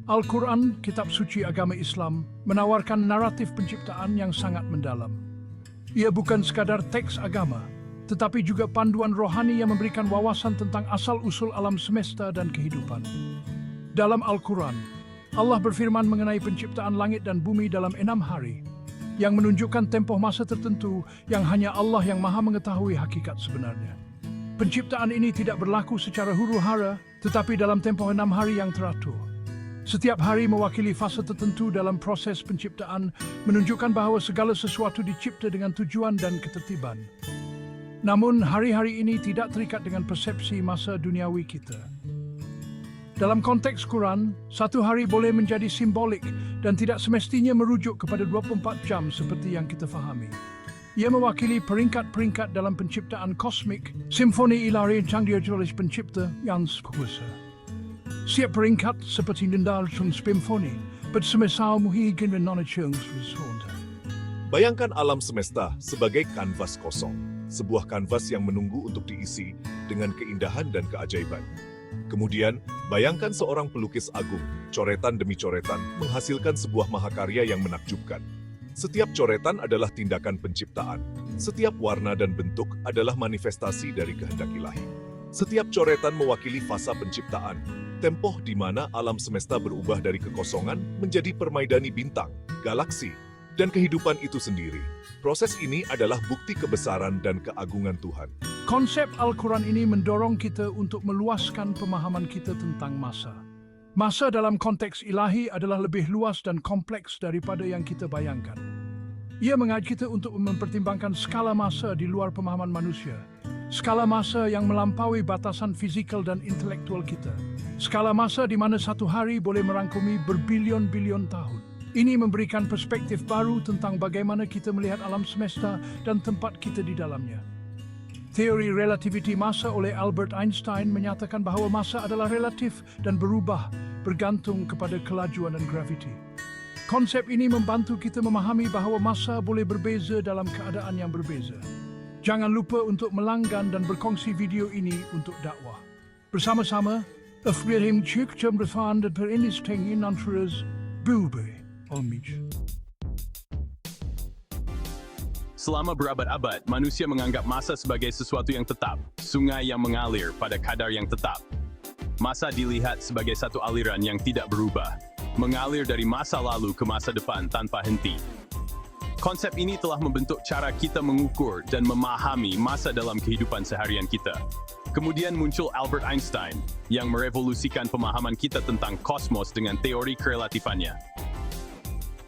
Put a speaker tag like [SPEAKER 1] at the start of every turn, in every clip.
[SPEAKER 1] Al-Quran, kitab suci agama Islam, menawarkan naratif penciptaan yang sangat mendalam. Ia bukan sekadar teks agama, tetapi juga panduan rohani yang memberikan wawasan tentang asal-usul alam semesta dan kehidupan. Dalam Al-Quran, Allah berfirman mengenai penciptaan langit dan bumi dalam 6 hari, yang menunjukkan tempoh masa tertentu yang hanya Allah yang maha mengetahui hakikat sebenarnya. Penciptaan ini tidak berlaku secara huru-hara, tetapi dalam tempoh 6 hari yang teratur. Setiap hari mewakili fase tertentu dalam proses penciptaan, menunjukkan bahawa segala sesuatu dicipta dengan tujuan dan ketertiban. Namun, hari-hari ini tidak terikat dengan persepsi masa duniawi kita. Dalam konteks Quran, satu hari boleh menjadi simbolik dan tidak semestinya merujuk kepada 24 jam seperti yang kita fahami. Ia mewakili peringkat-peringkat dalam penciptaan kosmik, simfoni ilahi yang diajar oleh pencipta yang kuasa. Setiap peringkat seperti Nindal Chung Spimfoni, bersemisal muhigan dan nonachung sesuatu.
[SPEAKER 2] Bayangkan alam semesta sebagai kanvas kosong, sebuah kanvas yang menunggu untuk diisi dengan keindahan dan keajaiban. Kemudian, bayangkan seorang pelukis agung, coretan demi coretan, menghasilkan sebuah mahakarya yang menakjubkan. Setiap coretan adalah tindakan penciptaan. Setiap warna dan bentuk adalah manifestasi dari kehendak ilahi. Setiap coretan mewakili fasa penciptaan, tempoh di mana alam semesta berubah dari kekosongan menjadi permaidani bintang, galaksi, dan kehidupan itu sendiri. Proses ini adalah bukti kebesaran dan keagungan Tuhan.
[SPEAKER 1] Konsep Al-Quran ini mendorong kita untuk meluaskan pemahaman kita tentang masa. Masa dalam konteks ilahi adalah lebih luas dan kompleks daripada yang kita bayangkan. Ia mengajak kita untuk mempertimbangkan skala masa di luar pemahaman manusia. Skala masa yang melampaui batasan fizikal dan intelektual kita. Skala masa di mana satu hari boleh merangkumi berbilion-bilion tahun. Ini memberikan perspektif baru tentang bagaimana kita melihat alam semesta dan tempat kita di dalamnya. Teori relativiti masa oleh Albert Einstein menyatakan bahawa masa adalah relatif dan berubah bergantung kepada kelajuan dan graviti. Konsep ini membantu kita memahami bahawa masa boleh berbeza dalam keadaan yang berbeza. Jangan lupa untuk melanggan dan berkongsi video ini untuk dakwah. Bersama-sama, Afrihim Cik Jemrafan dan Perindistengin Antras Bube Omij.
[SPEAKER 3] Selama berabad-abad, manusia menganggap masa sebagai sesuatu yang tetap, sungai yang mengalir pada kadar yang tetap. Masa dilihat sebagai satu aliran yang tidak berubah, mengalir dari masa lalu ke masa depan tanpa henti. Konsep ini telah membentuk cara kita mengukur dan memahami masa dalam kehidupan seharian kita. Kemudian muncul Albert Einstein yang merevolusikan pemahaman kita tentang kosmos dengan teori kerelatifannya.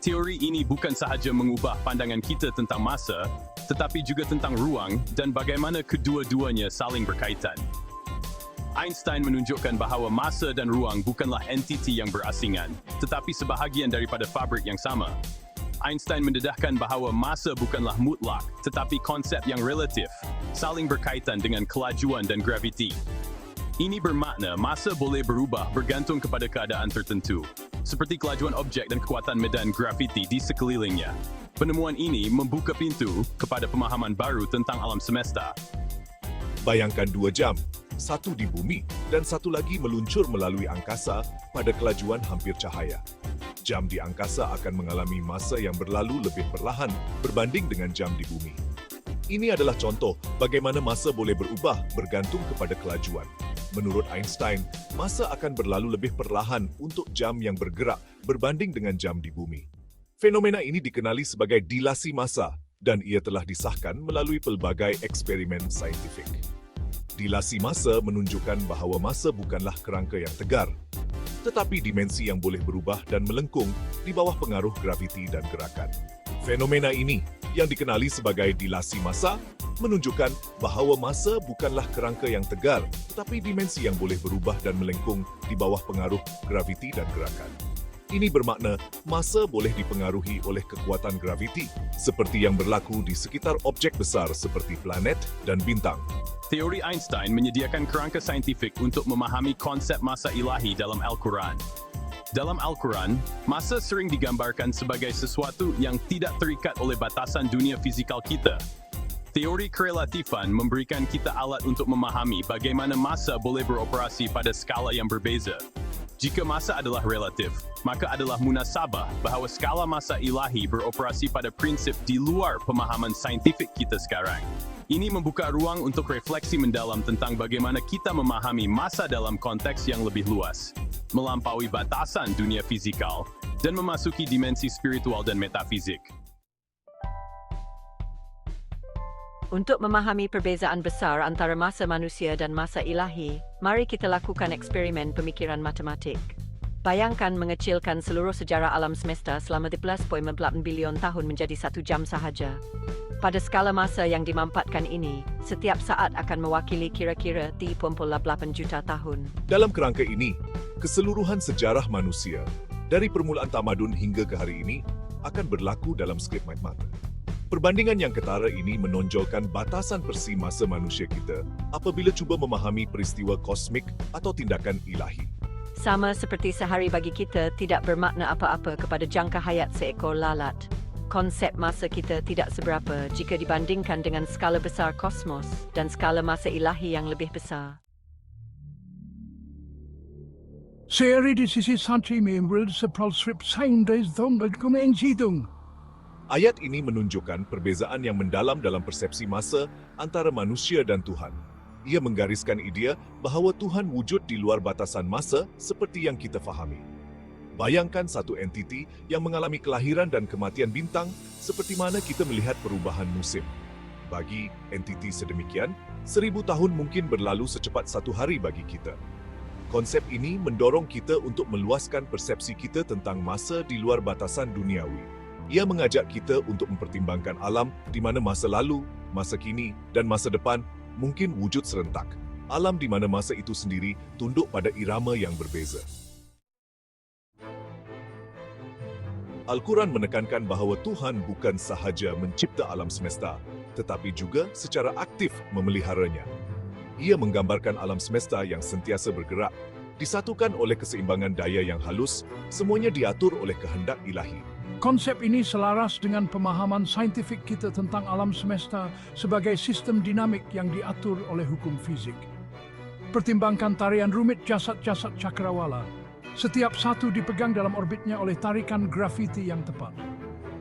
[SPEAKER 3] Teori ini bukan sahaja mengubah pandangan kita tentang masa, tetapi juga tentang ruang dan bagaimana kedua-duanya saling berkaitan. Einstein menunjukkan bahawa masa dan ruang bukanlah entiti yang berasingan, tetapi sebahagian daripada fabrik yang sama. Einstein mendedahkan bahawa masa bukanlah mutlak, tetapi konsep yang relatif, saling berkaitan dengan kelajuan dan graviti. Ini bermakna masa boleh berubah bergantung kepada keadaan tertentu, seperti kelajuan objek dan kekuatan medan graviti di sekelilingnya. Penemuan ini membuka pintu kepada pemahaman baru tentang alam semesta.
[SPEAKER 2] Bayangkan 2 jam, satu di bumi dan satu lagi meluncur melalui angkasa pada kelajuan hampir cahaya. Jam di angkasa akan mengalami masa yang berlalu lebih perlahan berbanding dengan jam di bumi. Ini adalah contoh bagaimana masa boleh berubah bergantung kepada kelajuan. Menurut Einstein, masa akan berlalu lebih perlahan untuk jam yang bergerak berbanding dengan jam di bumi. Fenomena ini dikenali sebagai dilasi masa dan ia telah disahkan melalui pelbagai eksperimen saintifik. Dilasi masa menunjukkan bahawa masa bukanlah kerangka yang tegar, tetapi dimensi yang boleh berubah dan melengkung di bawah pengaruh graviti dan gerakan. Fenomena ini, yang dikenali sebagai dilasi masa, menunjukkan bahawa masa bukanlah kerangka yang tegar, tetapi dimensi yang boleh berubah dan melengkung di bawah pengaruh graviti dan gerakan. Ini bermakna masa boleh dipengaruhi oleh kekuatan graviti, seperti yang berlaku di sekitar objek besar seperti planet dan bintang.
[SPEAKER 3] Teori Einstein menyediakan kerangka saintifik untuk memahami konsep masa ilahi dalam Al-Quran. Dalam Al-Quran, masa sering digambarkan sebagai sesuatu yang tidak terikat oleh batasan dunia fizikal kita. Teori kerelatifan memberikan kita alat untuk memahami bagaimana masa boleh beroperasi pada skala yang berbeza. Jika masa adalah relatif, maka adalah munasabah bahawa skala masa ilahi beroperasi pada prinsip di luar pemahaman saintifik kita sekarang. Ini membuka ruang untuk refleksi mendalam tentang bagaimana kita memahami masa dalam konteks yang lebih luas, melampaui batasan dunia fizikal, dan memasuki dimensi spiritual dan metafizik.
[SPEAKER 4] Untuk memahami perbezaan besar antara masa manusia dan masa ilahi, mari kita lakukan eksperimen pemikiran matematik. Bayangkan mengecilkan seluruh sejarah alam semesta selama 13.9 bilion tahun menjadi 1 jam sahaja. Pada skala masa yang dimampatkan ini, setiap saat akan mewakili kira-kira 3.8 juta tahun.
[SPEAKER 2] Dalam kerangka ini, keseluruhan sejarah manusia, dari permulaan tamadun hingga ke hari ini, akan berlaku dalam skrip mata. Perbandingan yang ketara ini menonjolkan batasan persi masa manusia kita apabila cuba memahami peristiwa kosmik atau tindakan ilahi.
[SPEAKER 4] Sama seperti sehari bagi kita tidak bermakna apa-apa kepada jangka hayat seekor lalat. Konsep masa kita tidak seberapa jika dibandingkan dengan skala besar kosmos dan skala masa ilahi yang lebih besar.
[SPEAKER 1] Seri di sisi santi membril sepral strip saing des dom dan kumeng sidung.
[SPEAKER 2] Ayat ini menunjukkan perbezaan yang mendalam dalam persepsi masa antara manusia dan Tuhan. Ia menggariskan idea bahawa Tuhan wujud di luar batasan masa seperti yang kita fahami. Bayangkan satu entiti yang mengalami kelahiran dan kematian bintang seperti mana kita melihat perubahan musim. Bagi entiti sedemikian, 1000 tahun mungkin berlalu secepat 1 hari bagi kita. Konsep ini mendorong kita untuk meluaskan persepsi kita tentang masa di luar batasan duniawi. Ia mengajak kita untuk mempertimbangkan alam di mana masa lalu, masa kini, dan masa depan mungkin wujud serentak. Alam di mana masa itu sendiri tunduk pada irama yang berbeza. Al-Quran menekankan bahawa Tuhan bukan sahaja mencipta alam semesta, tetapi juga secara aktif memeliharanya. Ia menggambarkan alam semesta yang sentiasa bergerak, disatukan oleh keseimbangan daya yang halus, semuanya diatur oleh kehendak ilahi.
[SPEAKER 1] Konsep ini selaras dengan pemahaman saintifik kita tentang alam semesta sebagai sistem dinamik yang diatur oleh hukum fizik. Pertimbangkan tarian rumit jasad-jasad cakrawala. Setiap satu dipegang dalam orbitnya oleh tarikan graviti yang tepat.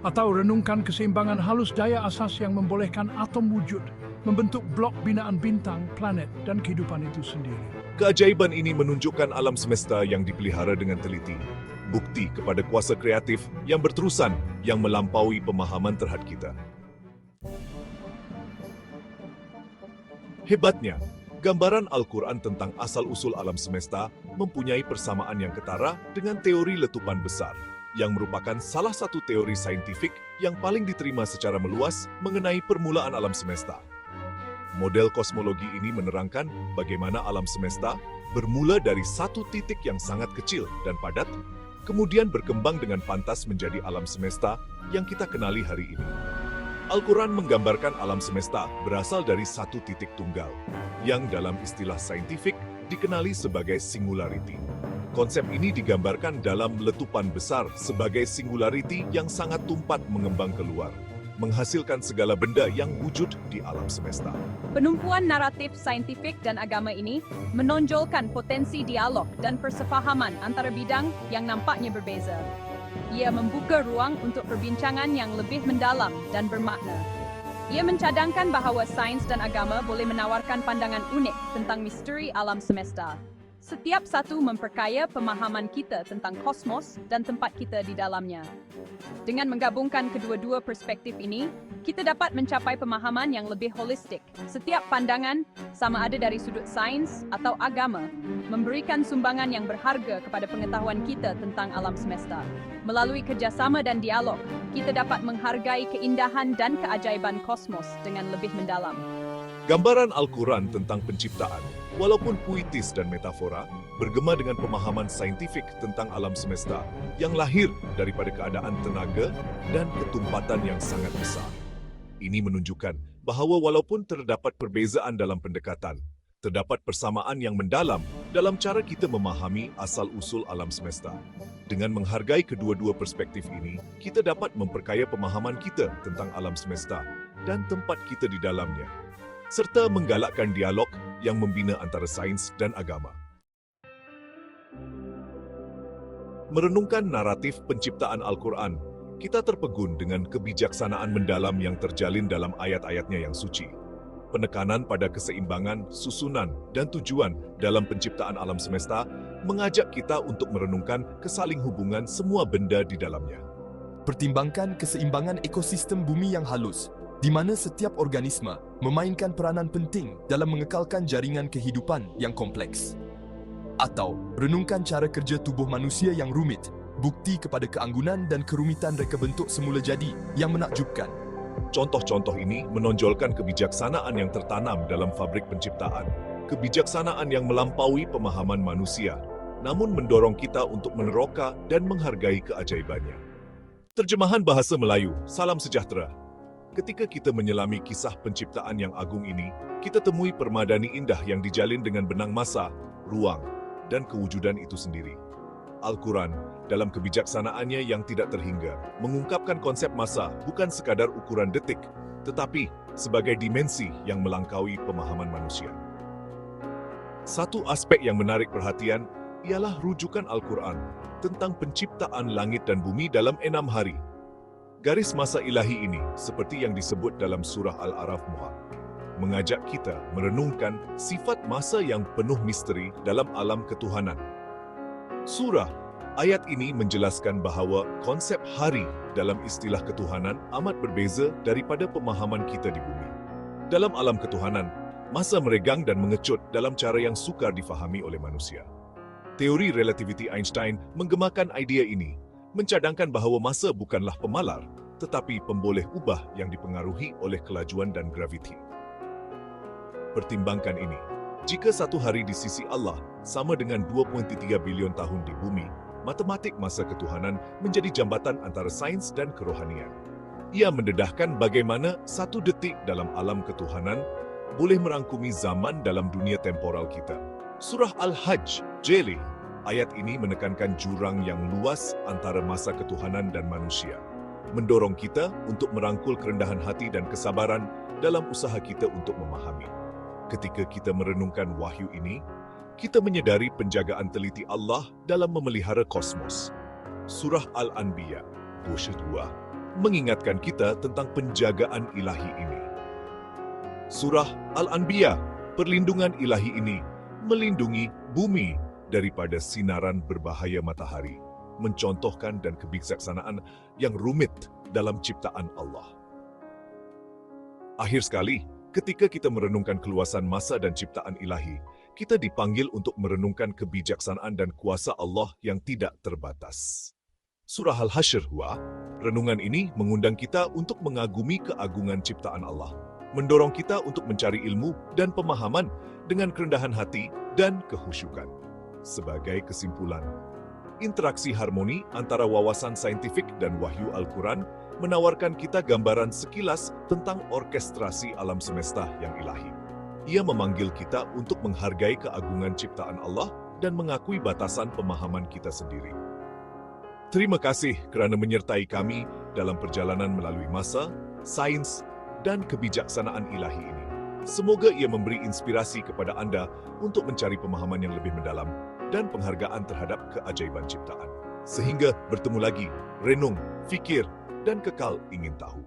[SPEAKER 1] Atau renungkan keseimbangan halus daya asas yang membolehkan atom wujud, membentuk blok binaan bintang, planet, dan kehidupan itu sendiri.
[SPEAKER 2] Keajaiban ini menunjukkan alam semesta yang dipelihara dengan teliti. Bukti kepada kuasa kreatif yang berterusan yang melampaui pemahaman terhad kita. Hebatnya, gambaran Al-Quran tentang asal-usul alam semesta mempunyai persamaan yang ketara dengan teori letupan besar, yang merupakan salah satu teori saintifik yang paling diterima secara meluas mengenai permulaan alam semesta. Model kosmologi ini menerangkan bagaimana alam semesta bermula dari satu titik yang sangat kecil dan padat, kemudian berkembang dengan pantas menjadi alam semesta yang kita kenali hari ini. Al-Quran menggambarkan alam semesta berasal dari satu titik tunggal, yang dalam istilah saintifik dikenali sebagai singularity. Konsep ini digambarkan dalam letupan besar sebagai singularity yang sangat tumpat mengembang keluar, menghasilkan segala benda yang wujud di alam semesta.
[SPEAKER 5] Penumpuan naratif saintifik dan agama ini menonjolkan potensi dialog dan persefahaman antara bidang yang nampaknya berbeza. Ia membuka ruang untuk perbincangan yang lebih mendalam dan bermakna. Ia mencadangkan bahawa sains dan agama boleh menawarkan pandangan unik tentang misteri alam semesta. Setiap satu memperkaya pemahaman kita tentang kosmos dan tempat kita di dalamnya. Dengan menggabungkan kedua-dua perspektif ini, kita dapat mencapai pemahaman yang lebih holistik. Setiap pandangan, sama ada dari sudut sains atau agama, memberikan sumbangan yang berharga kepada pengetahuan kita tentang alam semesta. Melalui kerjasama dan dialog, kita dapat menghargai keindahan dan keajaiban kosmos dengan lebih mendalam.
[SPEAKER 2] Gambaran Al-Quran tentang penciptaan, walaupun puitis dan metafora, bergema dengan pemahaman saintifik tentang alam semesta yang lahir daripada keadaan tenaga dan ketumpatan yang sangat besar. Ini menunjukkan bahawa walaupun terdapat perbezaan dalam pendekatan, terdapat persamaan yang mendalam dalam cara kita memahami asal-usul alam semesta. Dengan menghargai kedua-dua perspektif ini, kita dapat memperkaya pemahaman kita tentang alam semesta dan tempat kita di dalamnya, serta menggalakkan dialog yang membina antara sains dan agama. Merenungkan naratif penciptaan Al-Quran, kita terpegun dengan kebijaksanaan mendalam yang terjalin dalam ayat-ayatnya yang suci. Penekanan pada keseimbangan, susunan, dan tujuan dalam penciptaan alam semesta mengajak kita untuk merenungkan kesaling hubungan semua benda di dalamnya.
[SPEAKER 6] Pertimbangkan keseimbangan ekosistem bumi yang halus, di mana setiap organisme memainkan peranan penting dalam mengekalkan jaringan kehidupan yang kompleks. Atau renungkan cara kerja tubuh manusia yang rumit, bukti kepada keanggunan dan kerumitan reka bentuk semula jadi yang menakjubkan.
[SPEAKER 2] Contoh-contoh ini menonjolkan kebijaksanaan yang tertanam dalam fabrik penciptaan, kebijaksanaan yang melampaui pemahaman manusia, namun mendorong kita untuk meneroka dan menghargai keajaibannya. Terjemahan bahasa Melayu, salam sejahtera. Ketika kita menyelami kisah penciptaan yang agung ini, kita temui permadani indah yang dijalin dengan benang masa, ruang, dan kewujudan itu sendiri. Al-Quran, dalam kebijaksanaannya yang tidak terhingga, mengungkapkan konsep masa bukan sekadar ukuran detik, tetapi sebagai dimensi yang melangkaui pemahaman manusia. Satu aspek yang menarik perhatian ialah rujukan Al-Quran tentang penciptaan langit dan bumi dalam 6 hari. Garis masa ilahi ini, seperti yang disebut dalam surah Al-A'raf mengajak kita merenungkan sifat masa yang penuh misteri dalam alam ketuhanan. Surah ayat ini menjelaskan bahawa konsep hari dalam istilah ketuhanan amat berbeza daripada pemahaman kita di bumi. Dalam alam ketuhanan, masa meregang dan mengecut dalam cara yang sukar difahami oleh manusia. Teori relativiti Einstein menggemakan idea ini, mencadangkan bahawa masa bukanlah pemalar, tetapi pemboleh ubah yang dipengaruhi oleh kelajuan dan graviti. Pertimbangkan ini, jika satu hari di sisi Allah sama dengan 2.3 bilion tahun di bumi, matematik masa ketuhanan menjadi jambatan antara sains dan kerohanian. Ia mendedahkan bagaimana satu detik dalam alam ketuhanan boleh merangkumi zaman dalam dunia temporal kita. Surah Al-Hajj, Jeli, ayat ini menekankan jurang yang luas antara masa ketuhanan dan manusia, mendorong kita untuk merangkul kerendahan hati dan kesabaran dalam usaha kita untuk memahami. Ketika kita merenungkan wahyu ini, kita menyedari penjagaan teliti Allah dalam memelihara kosmos. Surah Al-Anbiya, 22, mengingatkan kita tentang penjagaan ilahi ini. Surah Al-Anbiya, perlindungan ilahi ini, melindungi bumi daripada sinaran berbahaya matahari, mencontohkan dan kebijaksanaan yang rumit dalam ciptaan Allah. Akhir sekali, ketika kita merenungkan keluasan masa dan ciptaan ilahi, kita dipanggil untuk merenungkan kebijaksanaan dan kuasa Allah yang tidak terbatas. Surah Al-Hasyr, renungan ini mengundang kita untuk mengagumi keagungan ciptaan Allah, mendorong kita untuk mencari ilmu dan pemahaman dengan kerendahan hati dan kehusyukan. Sebagai kesimpulan, interaksi harmoni antara wawasan saintifik dan wahyu Al-Quran menawarkan kita gambaran sekilas tentang orkestrasi alam semesta yang ilahi. Ia memanggil kita untuk menghargai keagungan ciptaan Allah dan mengakui batasan pemahaman kita sendiri. Terima kasih kerana menyertai kami dalam perjalanan melalui masa, sains, dan kebijaksanaan ilahi ini. Semoga ia memberi inspirasi kepada anda untuk mencari pemahaman yang lebih mendalam dan penghargaan terhadap keajaiban ciptaan. Sehingga bertemu lagi, renung, fikir, dan kekal ingin tahu.